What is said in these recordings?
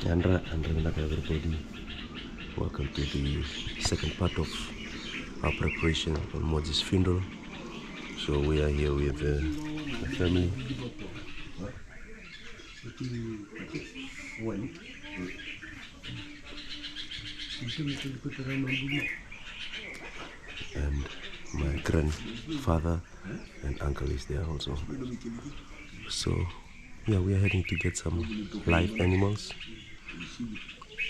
Andra everybody. Welcome to the second part of our preparation on Moji's funeral. So we are here with the family. And my grandfather and uncle is there also. So yeah, we are heading to get some live animals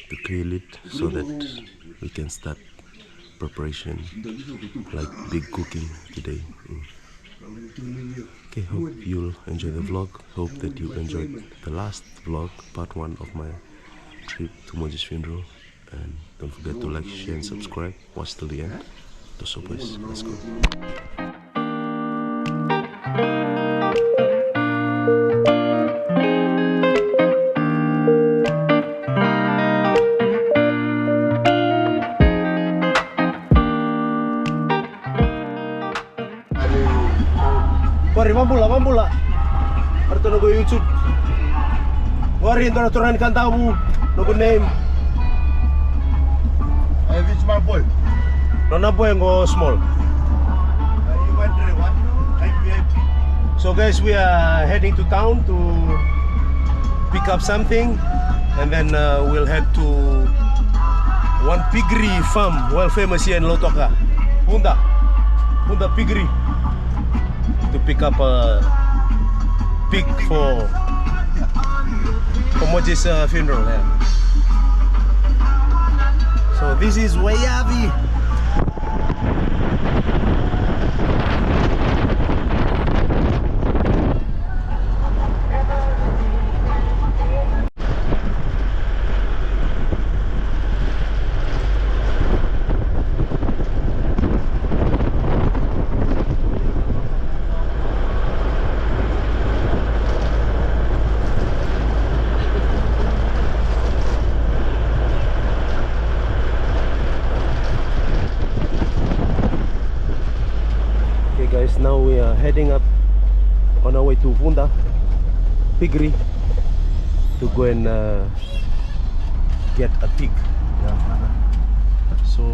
to kill it so that we can start preparation like big cooking today. Okay, hope you'll enjoy the vlog. Hope that you enjoyed the last vlog, part 1 of my trip to Moji's funeral. And don't forget to like, share and subscribe. Watch till the end. So boys, let's go. Wari mambula Arto nogo YouTube. Wari ito turan kan tamu nogo name. Which small boy? Nona boy ngo small. So guys, we are heading to town to pick up something, and then we'll head to one piggery farm, well famous here in Lautoka, Vuda piggery, to pick up a pig for Moji's funeral. Yeah. So this is Wayavi. Guys, now we are heading up on our way to Vuda piggery to go and get a pig. Yeah. So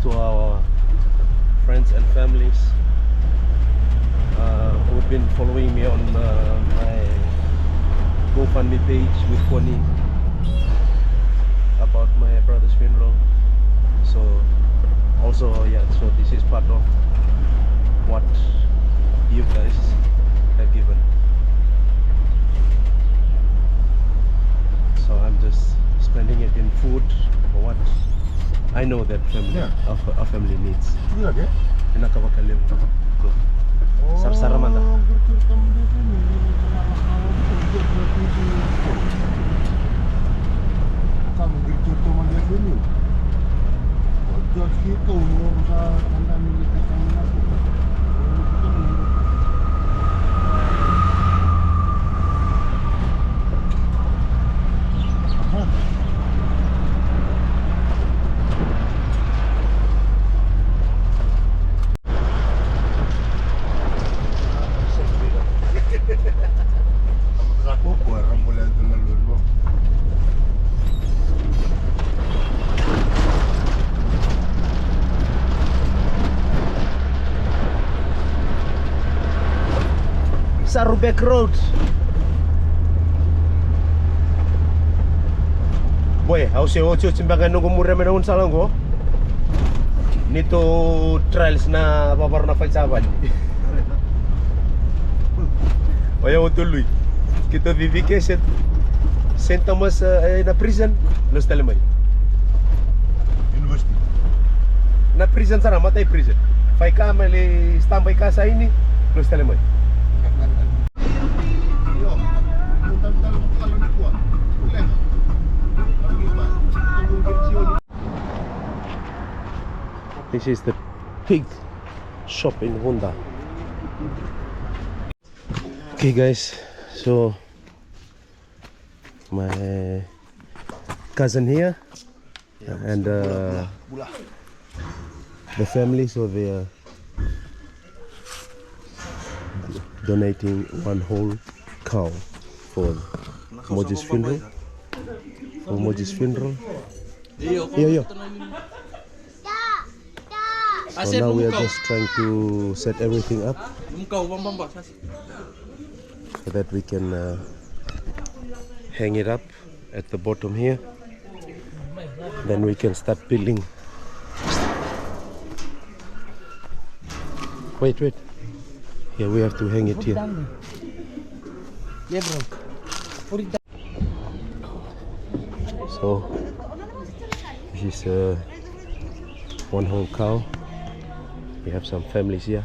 to our friends and families who've been following me on my GoFundMe page with Connie about my brother's funeral. So also, yeah, so this is part of what you guys have given. So I'm just spending it in food for what I know that family, our family needs. Sar-sara manda. Sarubek Road. Boy, how se ocho simbagan nunggu murah menahun salang ko. Nito trials na babar na faisaban. Oya utuloy. Kita vivike sentamos na prison los talemay. University. Na prison sana matay prison. Fai ka mali standby ka sa ini los talemay. This is the pig shop in Vuda. Okay guys, so my cousin here and Bula. the family, so they are donating one whole cow for Moji's funeral. for Moji's funeral. Yo. So now we are just trying to set everything up so that we can hang it up at the bottom here. Then we can start building. Wait. Here we have to hang it here. Yeah, bro. Put it down. So this is one whole cow. We have some families here.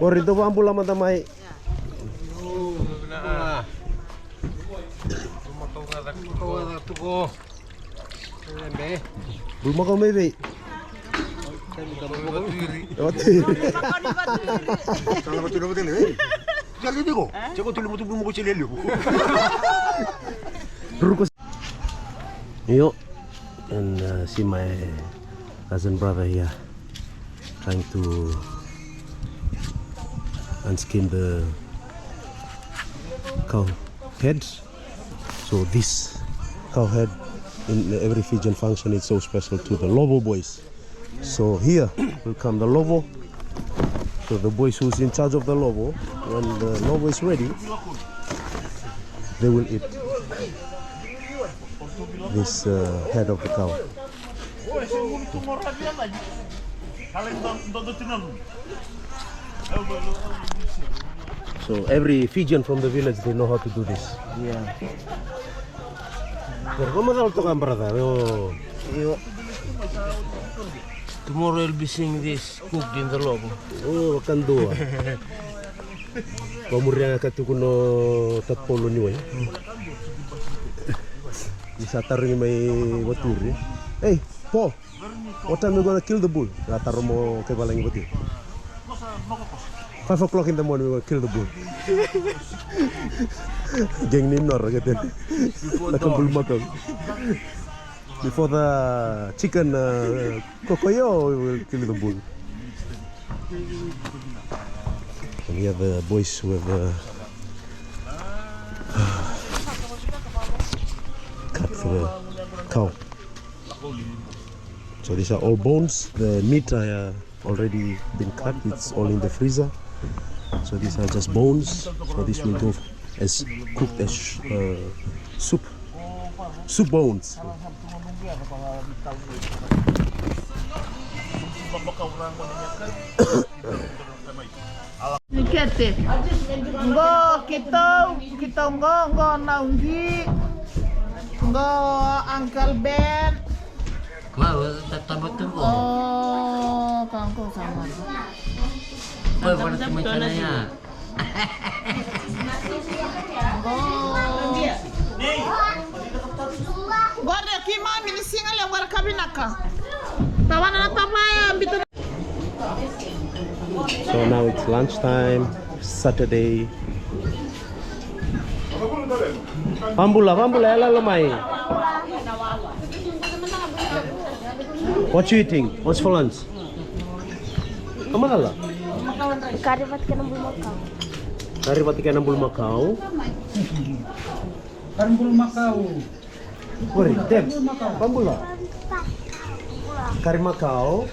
Oh, rito ba ang bula madamay? Bulma kau may bay. Yo, and see my cousin brother here trying to unskin the cow head. So this cow head in every Fijian function is so special to the Lobo boys. So here will come the Lobo. So the boys who's in charge of the Lobo, when the Lobo is ready, they will eat this head of the cow. So every Fijian from the village, they know how to do this. Yeah. Tomorrow we'll be seeing this cooked in the Lobo. Oh, can do. Pamurian katukuno tatpolo niyo. Isatar ni may waturi. Hey, Paul, what time are you gonna kill the bull? Latar mo kay balang ibati. 5 o'clock in the morning we will kill the bull. Geng ninor gitu. Nakang bull makam. Before the chicken kokoyo, we will kill the bull. And here the boys who have cut the cow. So these are all bones. The meat already been cut. It's all in the freezer. So these are just bones. So this will go as cooked as soup bones. Nikete. Ngo kita ngo naunggi. Ngo Uncle Ben. Wow, tatabot ko. Oh, kangko sama. Boy, pada teman ya. Guarda aqui, mami, me singa ali agora cabinaka. Tawana na papaya, bitu. So now it's lunchtime, Saturday. Pambula, ela lumai. What you eating? What's for lunch? Kamu lah? Kari pati ka ng bulmakau. Kari pati ka ng bulmakau. Parang bulmakau. Wari, Deb, pambula. Kari makau.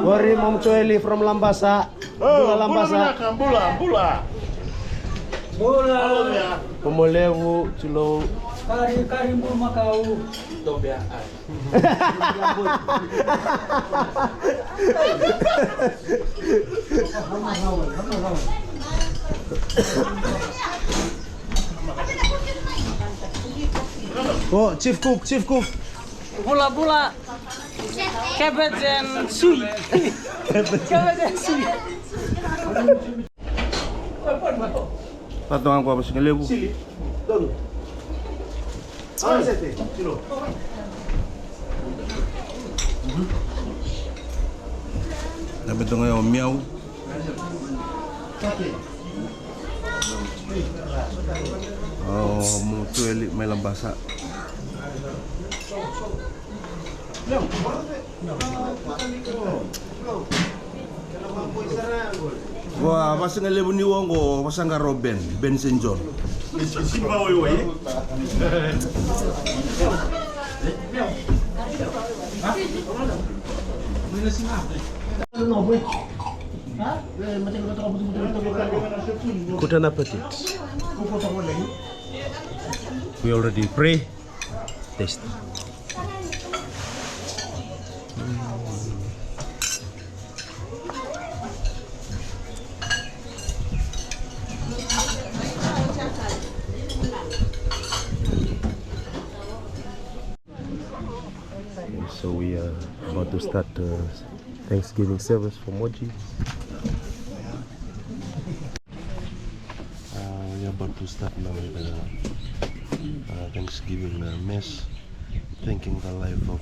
Wari, Mom Choeli from Lambasa. Bula Lambasa. Bula. Pemolewu, Culo. Kari bulmakau. Dobiaan. Oh, chief cook. Bula. Cabbage and sweet. Cabbage and sweet. Patungan ko apa sing lebu. Sili. Don. Ah, sete. Culo. Dapat tong ngayon miau. Oh, mo tueli may lambasa. Wah, pasang lebu ni wong ko, pasang ka Robin, Ben St. John. Good appetit. We already pray. Taste. So we are about to start the Thanksgiving service for Moji. We are about to start now the Thanksgiving mess, thanking the life of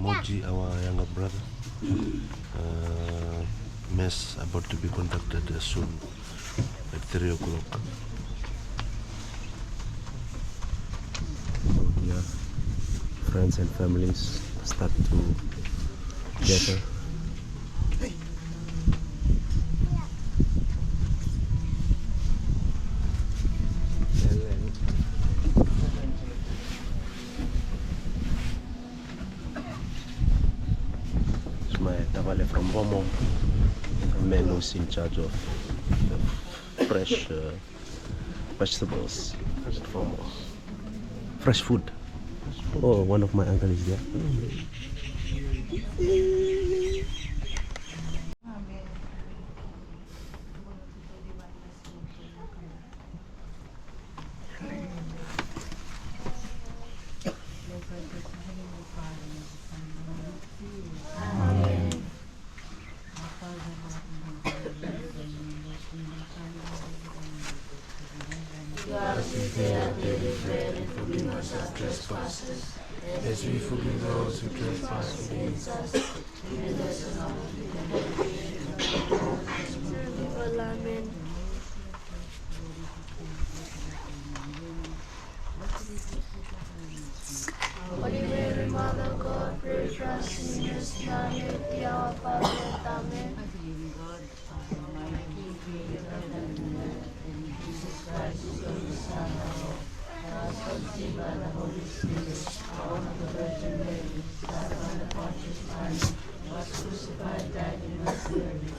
Moji, our younger brother. Mess about to be conducted soon at 3 o'clock. Yeah, friends and families start to gather. It's my Tavale from Bomo, a man who's in charge of fresh vegetables from fresh food. Oh, one of my uncles is there. As we forgive those who trespass against us. Amen. Holy Mary, Mother of God, pray for us sinners, now and at the hour of our death. Amen. Jesus Christ, the Son of God, was conceived by the Holy Spirit, born of the Virgin Mary, suffered under Pontius Pilate, was crucified, died, and was buried.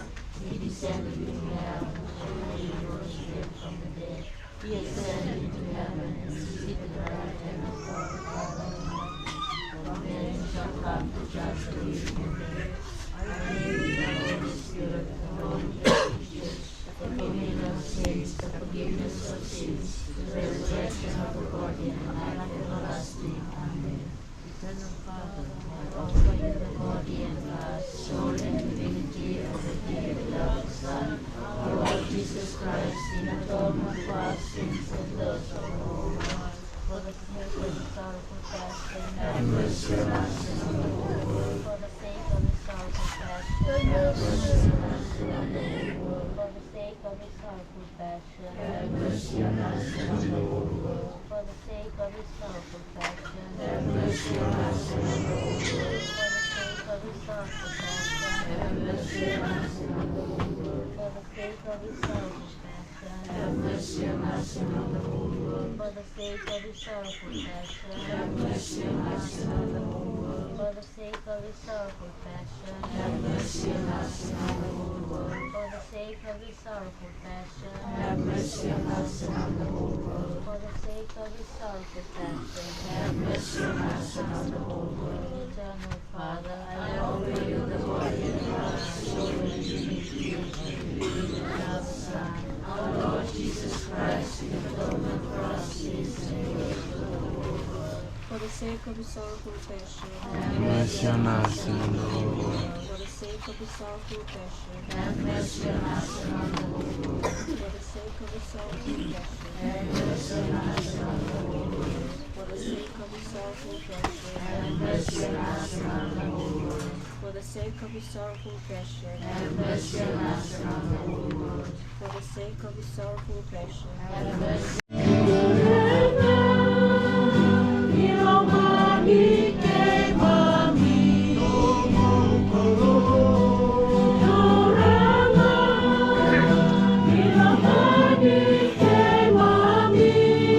He descended into hell, surely he rose again from the dead. He ascended into heaven and is seated at the right hand of God the Father Almighty. From there he shall come to judge the living and the dead. I believe in the Holy Spirit, the Holy Catholic Church, the communion of saints, the forgiveness of sins, the resurrection of the body, and life everlasting. Amen. Eternal Father, I offer you the body and blood, soul and divinity of the dear beloved Son, our Lord Jesus Christ, in atonement for our sins and those of the whole world. For the sake of his sorrowful passion, have mercy on us and on the whole world. For the sake of his sorrowful passion, have mercy on us and on the whole world. For the sake of his sorrowful passion, have mercy on us and on the whole world. For the sake of his sorrowful passion, have mercy on us and on the whole world. For the sake of his sorrowful passion, have mercy on us and on the whole world. For the sake of his sorrowful passion, have mercy on us and on the whole world. For the sake of his sorrowful passion, have mercy on us and on the whole world. For the sake of his sorrowful passion, have mercy on us and on the whole world. For the sake of his sorrowful passion, have mercy on us and on the whole world. For the sake of his sorrowful passion, have mercy on us and on the whole world. Eternal Father, I offer you the body and blood, soul and divinity of the beloved Son, our Lord Jesus Christ, in atonement for our sins and those of the whole world. For the sake of his sorrowful passion, Have mercy on us and on the whole world. for the sake of his sorrowful passion, Have mercy on us and on the whole world. for the sake of his sorrowful passion, Have mercy on us and on the whole world. for the sake of his sorrowful passion, Have mercy on us and on the whole world. for the sake of his sorrowful passion, Have mercy on us and on the whole world. for the sake of his sorrowful passion. Have mercy. Mami,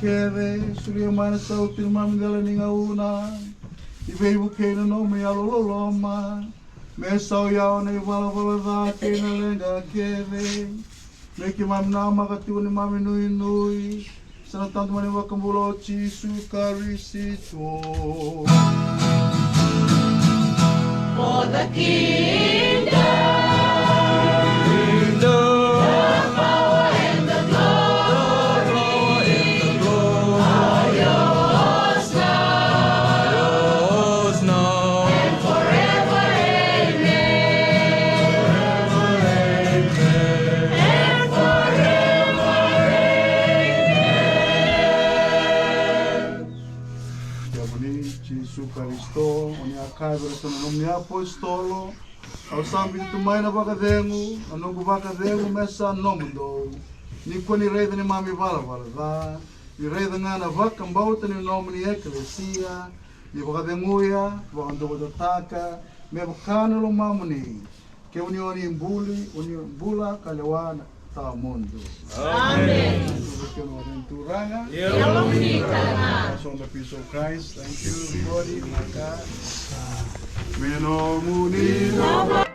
Keve, sulia mana sau til mami dela ninga una. I vei buke na no me aloloma. Me sau yao na i wala da ke na lenga keve. Me ki mami na makatu ni mami nui nui. Sana tanto mani wakambulo chisu karisito. For the kingdom. Nome apostolo, ao sambi tu mai na bakadengu, anungu bakadengu mesa nomundo. Ni koni reida ni mami vala da, ni reida ngana vaka mbauta ni nome ni eklesia, ni bakadenguya, bakandogo da taka, me bakana lo mamuni. Ke unioni mbuli, unioni Bula kalewana ta mundo. Amen. Venturanga. On the peace of Christ. Thank you, everybody. My God. Meno munino.